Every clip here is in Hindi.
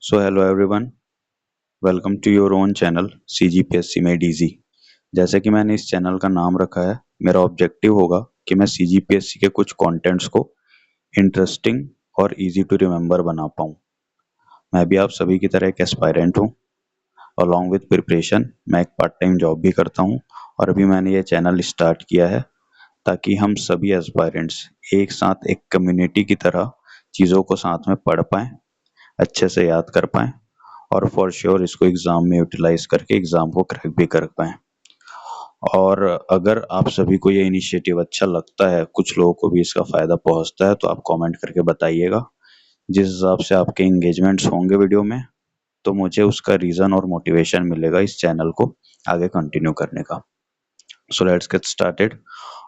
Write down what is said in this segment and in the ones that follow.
So hello everyone, welcome to your own channel CGPSC Made Easy। जैसे कि मैंने इस चैनल का नाम रखा है, मेरा ऑब्जेक्टिव होगा कि मैं CGPSC के कुछ कंटेंट्स को इंटरेस्टिंग और इजी टू रिमेम्बर बना पाऊँ। मैं भी आप सभी की तरह एक एस्पायरेंट हूँ। अलॉन्ग विद प्रिपरेशन मैं एक पार्ट टाइम जॉब भी करता हूँ और अभी मैंने ये चैनल स्टार्ट किया है ताकि हम सभी एस्पायरेंट्स एक साथ एक कम्युनिटी की तरह चीज़ों को साथ में पढ़ पाएँ, अच्छे से याद कर पाएँ और फॉर श्योर इसको एग्ज़ाम में यूटिलाइज करके एग्ज़ाम को क्रैक भी कर पाएँ। और अगर आप सभी को ये इनिशिएटिव अच्छा लगता है, कुछ लोगों को भी इसका फ़ायदा पहुँचता है, तो आप कमेंट करके बताइएगा। जिस हिसाब से आपके एंगेजमेंट्स होंगे वीडियो में, तो मुझे उसका रीज़न और मोटिवेशन मिलेगा इस चैनल को आगे कंटिन्यू करने का। So let's get started.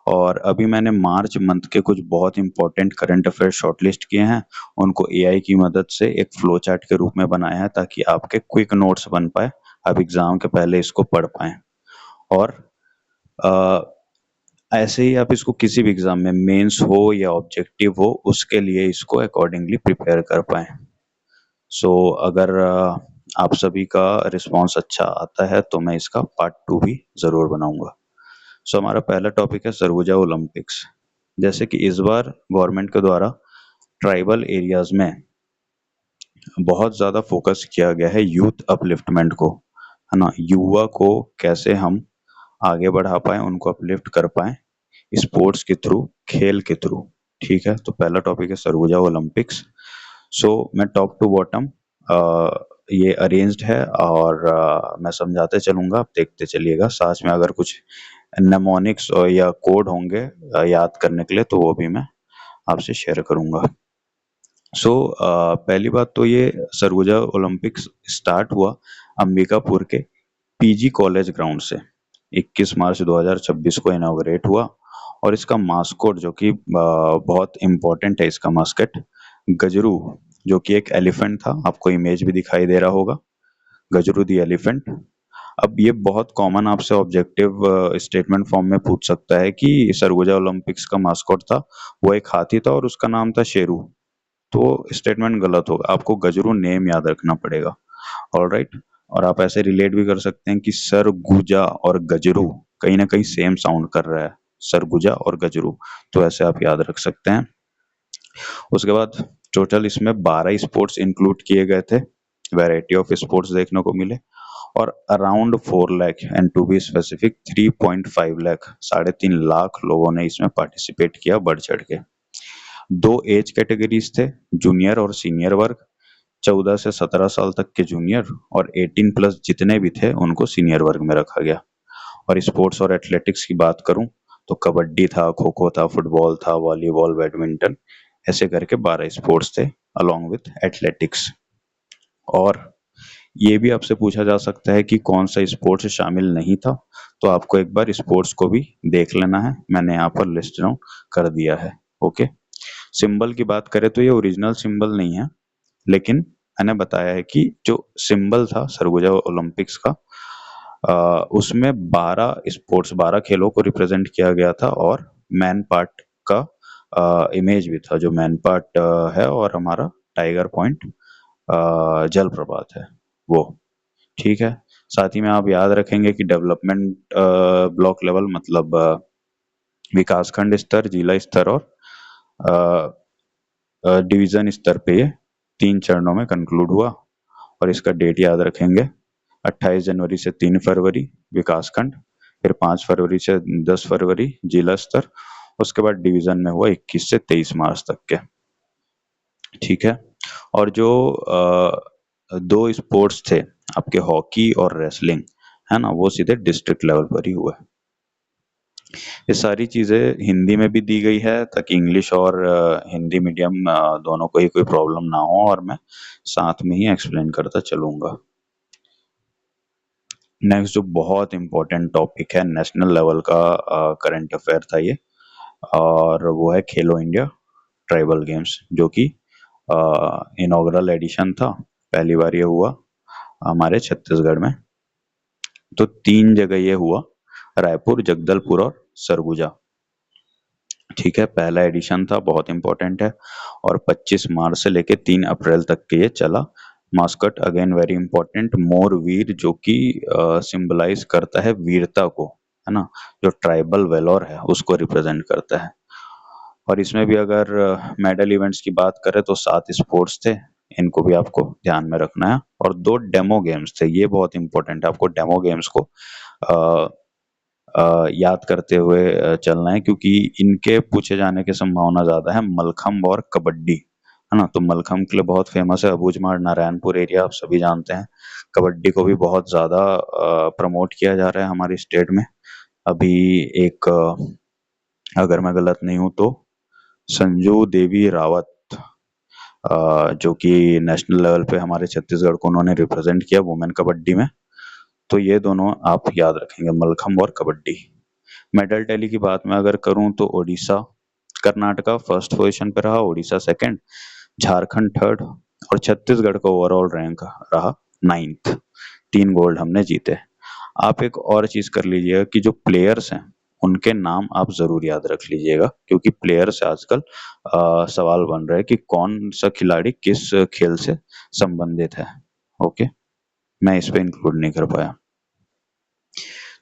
और अभी मैंने मार्च मंथ के कुछ बहुत इंपॉर्टेंट करंट अफेयर शॉर्टलिस्ट किए हैं, उनको एआई की मदद से एक फ्लो चार्ट के रूप में बनाया है ताकि आपके क्विक नोट्स बन पाए, आप एग्जाम के पहले इसको पढ़ पाएं। और ऐसे ही आप इसको किसी भी एग्जाम में, मेंस हो या ऑब्जेक्टिव हो, उसके लिए इसको अकॉर्डिंगली प्रिपेयर कर पाएं। सो अगर आप सभी का रिस्पॉन्स अच्छा आता है तो मैं इसका पार्ट 2 भी ज़रूर बनाऊंगा। सो हमारा पहला टॉपिक है सरगुजा ओलंपिक्स। जैसे कि इस बार गवर्नमेंट के द्वारा ट्राइबल एरियाज में बहुत ज़्यादा फोकस किया गया है यूथ अपलिफ्टमेंट को, है ना। युवा को कैसे हम आगे बढ़ा पाए, उनको अपलिफ्ट कर पाए स्पोर्ट्स के थ्रू, खेल के थ्रू। ठीक है, तो पहला टॉपिक है सरगुजा ओलंपिक्स। सो मैं टॉप टू बॉटम ये अरेंज्ड है और मैं समझाते चलूंगा, आप देखते चलिएगा। साथ में अगर कुछ नेमोनिक्स या कोड होंगे याद करने के लिए, तो वो भी मैं आपसे शेयर करूंगा। सो पहली बात तो ये सरगुजा ओलंपिक्स स्टार्ट हुआ अंबिकापुर के पीजी कॉलेज ग्राउंड से। 21 मार्च 2026 को इनॉग्रेट हुआ और इसका मास्कोट जो कि बहुत इम्पोर्टेंट है, इसका मास्कट गजरू, जो कि एक एलिफेंट था। आपको इमेज भी दिखाई दे रहा होगा, गजरू दी एलिफेंट। अब ये बहुत कॉमन आपसे ऑब्जेक्टिव स्टेटमेंट फॉर्म में पूछ सकता है कि सरगुजा ओलंपिक्स का मास्कॉट था वो एक हाथी था और उसका नाम था शेरू। तो स्टेटमेंट गलत होगा, आपको गजरू नेम याद रखना पड़ेगा। ऑलराइट। और आप ऐसे रिलेट भी कर सकते हैं कि सरगुजा और गजरू कहीं ना कहीं सेम साउंड कर रहा है, सरगुजा और गजरू। तो ऐसे आप याद रख सकते हैं। उसके बाद टोटल इसमें 12 स्पोर्ट्स इंक्लूड किए गए थे, वैरायटी ऑफ स्पोर्ट्स देखने को मिले। और around 4 lakh and to be specific 3.5 lakh, 3.5 lakh लोगों ने इसमें पार्टिसिपेट किया बढ़ चढ़ के। 2 एज कैटेगरीज थे, जूनियर और सीनियर वर्ग। 14 से 17 साल तक के जूनियर और 18 प्लस जितने भी थे उनको सीनियर वर्ग में रखा गया। और स्पोर्ट्स और एथलेटिक्स की बात करूं तो कबड्डी था, खो खो था, फुटबॉल था, वॉलीबॉल, बैडमिंटन, ऐसे करके 12 स्पोर्ट्स थे अलोंग विथ एथलेटिक्स। और ये भी आपसे पूछा जा सकता है कि कौन सा स्पोर्ट्स शामिल नहीं था, तो आपको एक बार स्पोर्ट्स को भी देख लेना है, मैंने यहाँ पर लिस्ट डाउन कर दिया है। ओके। सिंबल की बात करें तो ये ओरिजिनल सिंबल नहीं है, लेकिन मैंने बताया है कि जो सिंबल था सरगुजा ओलंपिक्स का, उसमें 12 स्पोर्ट्स, 12 खेलों को रिप्रेजेंट किया गया था और मैन पार्ट का इमेज भी था, जो मैन पार्ट है और हमारा टाइगर पॉइंट जलप्रपात है वो। ठीक है। साथ ही में आप याद रखेंगे कि डेवलपमेंट ब्लॉक लेवल मतलब विकासखंड स्तर, जिला स्तर और डिवीजन स्तर पे ये 3 चरणों में कंक्लूड हुआ। और इसका डेट याद रखेंगे, 28 जनवरी से 3 फरवरी विकासखंड, फिर 5 फरवरी से 10 फरवरी जिला स्तर, उसके बाद डिवीजन में हुआ 21 से 23 मार्च तक के। ठीक है। और जो 2 स्पोर्ट्स थे आपके, हॉकी और रेसलिंग, है ना, वो सीधे डिस्ट्रिक्ट लेवल पर ही हुआ है। ये सारी चीजें हिंदी में भी दी गई है ताकि इंग्लिश और हिंदी मीडियम दोनों को ही कोई प्रॉब्लम ना हो, और मैं साथ में ही एक्सप्लेन करता चलूंगा। नेक्स्ट जो बहुत इंपॉर्टेंट टॉपिक है, नेशनल लेवल का करंट अफेयर था ये, और वो है खेलो इंडिया ट्राइबल गेम्स, जो कि इनॉग्रल एडिशन था, पहली बार ये हुआ हमारे छत्तीसगढ़ में। तो 3 जगह ये हुआ, रायपुर, जगदलपुर और सरगुजा। ठीक है, पहला एडिशन था, बहुत इंपॉर्टेंट है, और 25 मार्च से लेके 3 अप्रैल तक के ये चला। मास्कट अगेन वेरी इंपॉर्टेंट, मोर वीर, जो कि सिंबलाइज करता है वीरता को, है ना, जो ट्राइबल वेलोर है उसको रिप्रेजेंट करता है। और इसमें भी अगर मेडल इवेंट्स की बात करें तो 7 स्पोर्ट्स थे, इनको भी आपको ध्यान में रखना है, और 2 डेमो गेम्स थे, ये बहुत इंपॉर्टेंट है, आपको डेमो गेम्स को अ, याद करते हुए चलना है, क्योंकि इनके पूछे जाने की संभावना ज्यादा है। मलखम्ब और कबड्डी, है ना, तो मलखम्ब के लिए बहुत फेमस है अबूझमाड़ नारायणपुर एरिया, आप सभी जानते हैं। कबड्डी को भी बहुत ज्यादा प्रमोट किया जा रहा है हमारी स्टेट में। अभी एक अगर मैं गलत नहीं हूँ तो संजू देवी रावत, जो कि नेशनल लेवल पे हमारे छत्तीसगढ़ को उन्होंने रिप्रेजेंट किया वुमेन कबड्डी में। तो ये दोनों आप याद रखेंगे, मलखम्ब और कबड्डी। मेडल टैली की बात मैं अगर करूं तो ओडिशा, कर्नाटका फर्स्ट पोजीशन पे रहा, ओडिशा सेकंड, झारखंड थर्ड, और छत्तीसगढ़ का ओवरऑल रैंक रहा 9th। 3 गोल्ड हमने जीते। आप एक और चीज कर लीजिएगा कि जो प्लेयर्स हैं उनके नाम आप जरूर याद रख लीजिएगा, क्योंकि प्लेयर से आजकल सवाल बन रहा है कि कौन सा खिलाड़ी किस खेल से संबंधित है। ओके, मैं इस पे इंक्लूड नहीं कर पाया।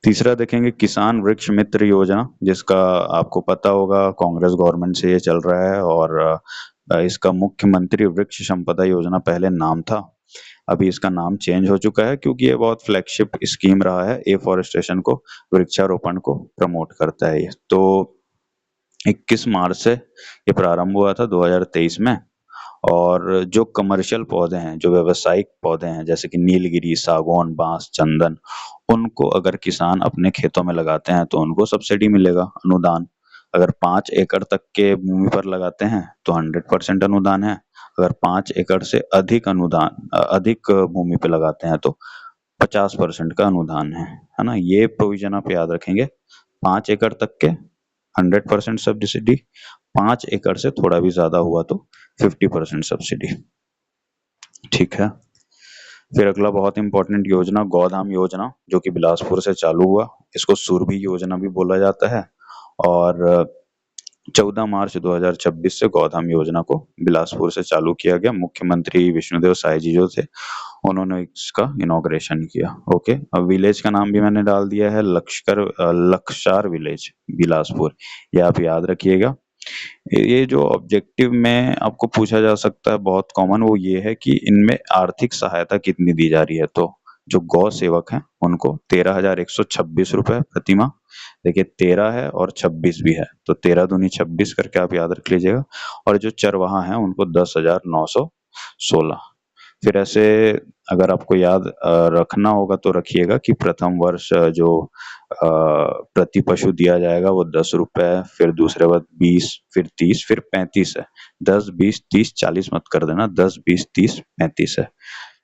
तीसरा देखेंगे किसान वृक्ष मित्र योजना, जिसका आपको पता होगा कांग्रेस गवर्नमेंट से ये चल रहा है, और इसका मुख्यमंत्री वृक्ष संपदा योजना पहले नाम था। अभी इसका नाम चेंज हो चुका है, क्योंकि ये बहुत फ्लैगशिप स्कीम रहा है, एफॉरेस्टेशन को, वृक्षारोपण को प्रमोट करता है ये। तो 21 मार्च से ये प्रारंभ हुआ था 2023 में। और जो कमर्शियल पौधे हैं, जो व्यावसायिक पौधे हैं, जैसे कि नीलगिरी, सागौन, बांस, चंदन, उनको अगर किसान अपने खेतों में लगाते हैं तो उनको सब्सिडी मिलेगा, अनुदान। अगर 5 एकड़ तक के भूमि पर लगाते हैं तो 100% अनुदान है। अगर 5 एकड़ से अधिक अधिक भूमि पे लगाते हैं तो 50% का अनुदान है ना। ये प्रोविजन आप याद रखेंगे। 5 एकड़ तक के 100% सब्सिडी, 5 एकड़ से थोड़ा भी ज्यादा हुआ तो 50% सब्सिडी। ठीक है। फिर अगला बहुत इंपॉर्टेंट योजना गौधाम योजना, जो कि बिलासपुर से चालू हुआ, इसको सुरभि योजना भी बोला जाता है। और 14 मार्च 2026 से गौधाम योजना को बिलासपुर से चालू किया गया। मुख्यमंत्री विष्णुदेव साय जी जो थे, उन्होंने इसका इनॉग्रेशन किया। ओके, अब विलेज का नाम भी मैंने डाल दिया है, लक्षार विलेज, बिलासपुर, ये आप याद रखिएगा। ये जो ऑब्जेक्टिव में आपको पूछा जा सकता है बहुत कॉमन, वो ये है कि इनमें आर्थिक सहायता कितनी दी जा रही है। तो जो गौ सेवक हैं उनको 13,126 रुपए प्रति माह। देखिए 13 है और 26 भी है, तो 13 दूनी 26 करके आप याद रख लीजिएगा। और जो चरवाहा हैं उनको 10,916। फिर ऐसे अगर आपको याद रखना होगा तो रखिएगा कि प्रथम वर्ष जो प्रति पशु दिया जाएगा वो 10 रुपए है, फिर दूसरे बार 20, फिर 30, फिर 35 है। 10, 20, 30, 40 मत कर देना, 10, 20, 30, 35 है।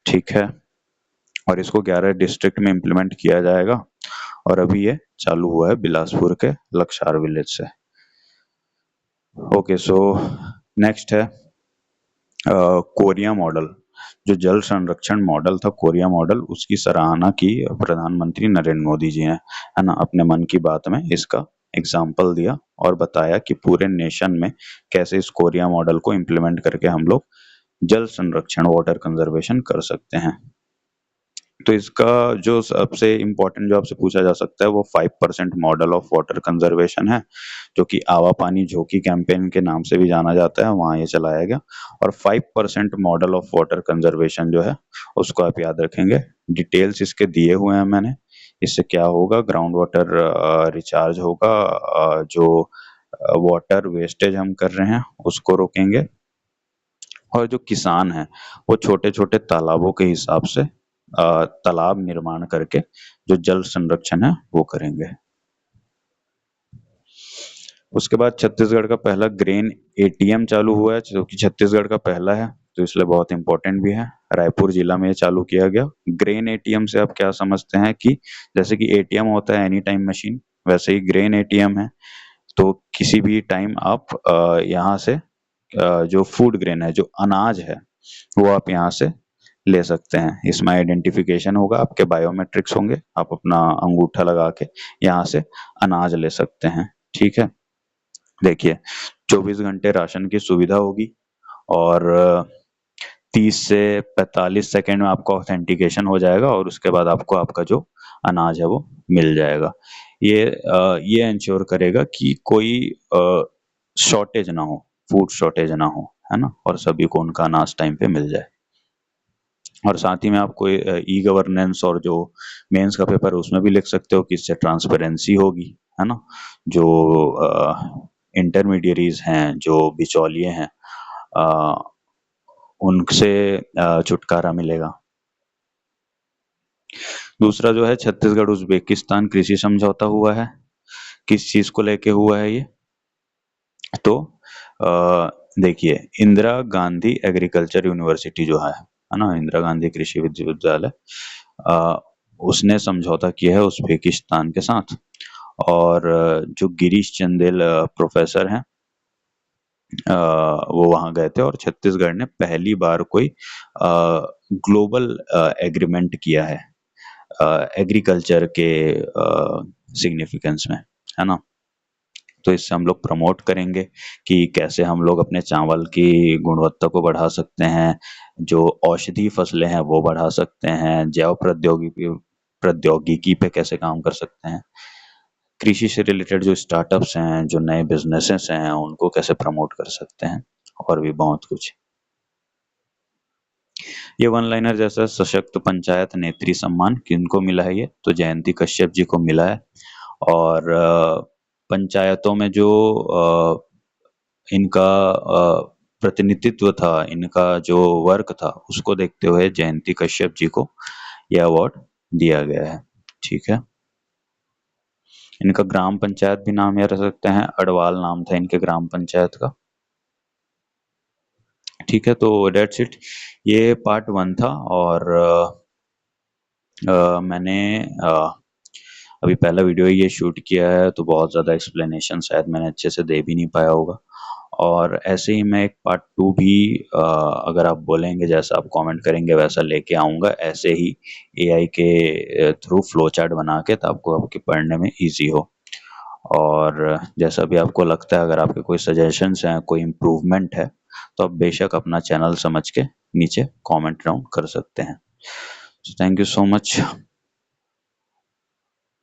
ठीक है। और इसको 11 डिस्ट्रिक्ट में इम्प्लीमेंट किया जाएगा, और अभी ये चालू हुआ है बिलासपुर के लक्षार विलेज से। ओके, सो नेक्स्ट है कोरिया मॉडल। जो जल संरक्षण मॉडल था कोरिया मॉडल, उसकी सराहना की प्रधानमंत्री नरेंद्र मोदी जी ने, है ना, अपने मन की बात में इसका एग्जाम्पल दिया और बताया कि पूरे नेशन में कैसे इस कोरिया मॉडल को इम्प्लीमेंट करके हम लोग जल संरक्षण, वाटर कंजर्वेशन कर सकते हैं। तो इसका जो सबसे इम्पोर्टेंट जो आपसे पूछा जा सकता है वो 5% मॉडल ऑफ वाटर कंजर्वेशन है, जो कि आवा पानी झोंकी कैंपेन के नाम से भी जाना जाता है, वहाँ ये चलाया गया। और 5% मॉडल ऑफ वाटर कंजर्वेशन जो है उसको आप याद रखेंगे। डिटेल्स इसके दिए हुए हैं मैंने। इससे क्या होगा, ग्राउंड वाटर रिचार्ज होगा, जो वाटर वेस्टेज हम कर रहे हैं उसको रोकेंगे, और जो किसान हैं वो छोटे छोटे तालाबों के हिसाब से तालाब निर्माण करके जो जल संरक्षण है वो करेंगे। उसके बाद छत्तीसगढ़ का पहला ग्रेन एटीएम चालू हुआ है, जो कि छत्तीसगढ़ का पहला है, तो इसलिए बहुत इंपॉर्टेंट भी है। रायपुर जिला में ये चालू किया गया। ग्रेन एटीएम से आप क्या समझते हैं कि जैसे कि एटीएम होता है एनी टाइम मशीन, वैसे ही ग्रेन एटीएम है। तो किसी भी टाइम आप यहाँ से जो फूड ग्रेन है, जो अनाज है, वो आप यहाँ से ले सकते हैं। इसमें आइडेंटिफिकेशन होगा, आपके बायोमेट्रिक्स होंगे, आप अपना अंगूठा लगा के यहाँ से अनाज ले सकते हैं। ठीक है। देखिए 24 घंटे राशन की सुविधा होगी और 30 से 45 सेकंड में आपका ऑथेंटिकेशन हो जाएगा और उसके बाद आपको आपका जो अनाज है वो मिल जाएगा। ये इंश्योर करेगा कि कोई शॉर्टेज ना हो, फूड शॉर्टेज ना हो, है ना? और सभी को उनका अनाज टाइम पे मिल जाए। और साथ ही में आप कोई ई गवर्नेंस और जो मेंस का पेपर है उसमें भी लिख सकते हो कि इससे ट्रांसपेरेंसी होगी, है ना? जो इंटरमीडियरीज हैं, जो बिचौलिए हैं, उनसे छुटकारा मिलेगा। दूसरा जो है छत्तीसगढ़ उज़्बेकिस्तान कृषि समझौता हुआ है। किस चीज को लेके हुआ है ये? तो देखिए इंदिरा गांधी एग्रीकल्चर यूनिवर्सिटी जो है ना, इंदिरा गांधी कृषि विश्वविद्यालय, उसने समझौता किया है उज़्बेकिस्तान के साथ। और जो गिरीश चंदेल प्रोफेसर हैं, वो वहां गए थे और छत्तीसगढ़ ने पहली बार कोई ग्लोबल एग्रीमेंट किया है एग्रीकल्चर के सिग्निफिकेंस में, है ना? तो इससे हम लोग प्रमोट करेंगे कि कैसे हम लोग अपने चावल की गुणवत्ता को बढ़ा सकते हैं, जो औषधि फसलें हैं वो बढ़ा सकते हैं, जैव प्रौद्योगिकी पे कैसे काम कर सकते हैं, कृषि से रिलेटेड जो स्टार्टअप्स हैं, जो नए बिजनेसेस हैं, उनको कैसे प्रमोट कर सकते हैं, और भी बहुत कुछ। ये वन लाइनर जैसा सशक्त पंचायत नेत्री सम्मान किनको मिला है? ये तो जयंती कश्यप जी को मिला है। और पंचायतों में जो इनका प्रतिनिधित्व था, इनका जो वर्क था, उसको देखते हुए जयंती कश्यप जी को यह अवार्ड दिया गया है। ठीक है, इनका ग्राम पंचायत भी नाम याद रख सकते हैं, अडवाल नाम था इनके ग्राम पंचायत का। ठीक है, तो डेट्स इट, ये पार्ट 1 था। और मैंने अभी पहला वीडियो ये शूट किया है, तो बहुत ज़्यादा एक्सप्लेनेशन शायद मैंने अच्छे से दे भी नहीं पाया होगा। और ऐसे ही मैं एक पार्ट 2 भी अगर आप बोलेंगे, जैसा आप कमेंट करेंगे वैसा लेके आऊँगा, ऐसे ही एआई के थ्रू फ्लो चार्ट बना के, ताकि आपके पढ़ने में ईजी हो। और जैसा भी आपको लगता है, अगर आपके कोई सजेशंस हैं, कोई इम्प्रूवमेंट है, तो आप बेशक अपना चैनल समझ के नीचे कमेंट डाउन कर सकते हैं। Thank you so much.